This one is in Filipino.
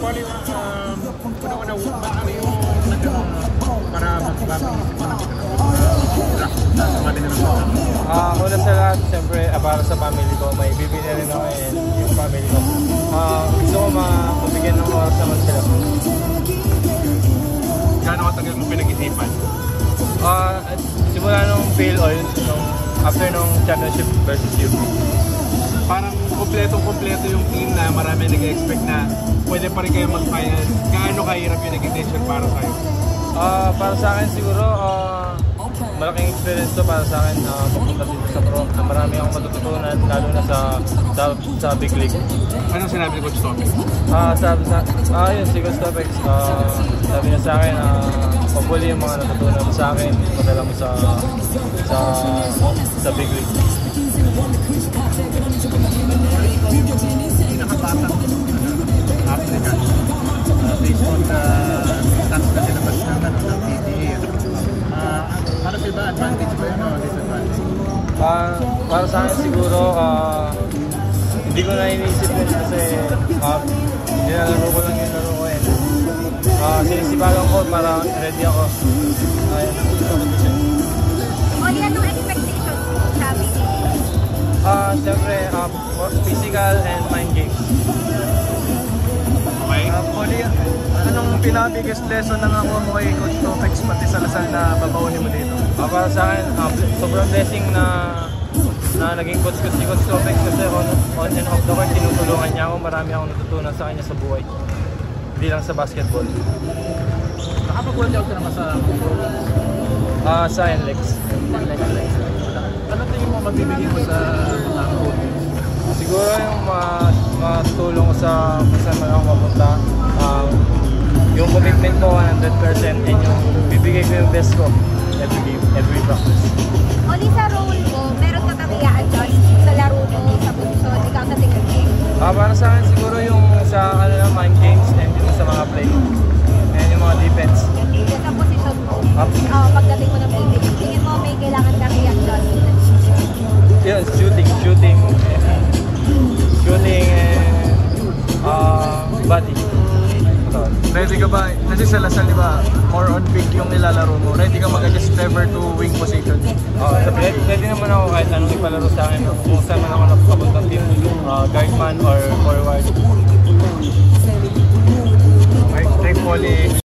Poli, una-una, ano yung para magbabang isip mo una sa lahat, siyempre, para sa family ko, may bibili rin ako and yung family ko. Gusto ko mabigyan ng oras naman sila. Gano'ng katagal mo pinag-isipan? Simula nung fail oil, after nung championship versus UP. Parang kompletong-kompleto yung team na marami nag-expect na pwede pa rin kayo mag-finals. Gaano kahirap yung naging tension para sa'yo? Para sa akin siguro, malaking experience to para sa akin papunta dito sa pro. Marami akong matututunan, lalo na sa big league. Anong sinabi ni Coach Topex? Yun, si Coach Topex, sabi niya sa akin, pabuli yung mga natutunan sa akin, padala mo sa big league. Pinakabatang applicant based on the stats na sinabas ng PDA. Para sa iba, advantage ba yun o disadvantage? Para sa akin siguro, hindi ko na iniisip yun kasi nilalaro ko lang yung laro ko eh. Sinisipagan ko para ready ako. Oli, anong expectation sa PDA? Siyempre, physical and mind games. Okay. Oli, anong pinaka-biggest lesson na nakuha mo kay Coach Topex pati sa Lasal na babaunin mo dito? Para sa akin, sobrang blessing na naging coach ko si Coach Topex kasi on and off the court, tinutulungan niya ako. Marami akong natutunan sa kanya sa buhay. Hindi lang sa basketball. Nakapag-work out ka naman sa Sa NLEX. ano tingin mo mabibigyan mo sa mga coaches? Siguro yung matulong ko sa kung saan man ako mapunta. Yung commitment ko 100% and yung bibigay ko yung best ko every game, every practice. Oli, sa role mo, meron ka kami i-adjust sa laro mo, sa posisyon, ikaw sa tingin mo? Para sa akin siguro yung sa mind games and yung sa mga play and yung mga defense. Yung sa posisyon mo, pagdating mo ng PDA, tingin mo may kailangan kang i-adjust? Yun, shooting and body. Ready ka ba? Kasi sa Lasal, di ba, more on big yung nilalaro mo. Ready ka mag-adjust ever to wing position? Ready naman ako kahit anong ipalaro sa akin. Kung saan man ako napapuntang team, guard man or forward. Okay, thanks, Oli.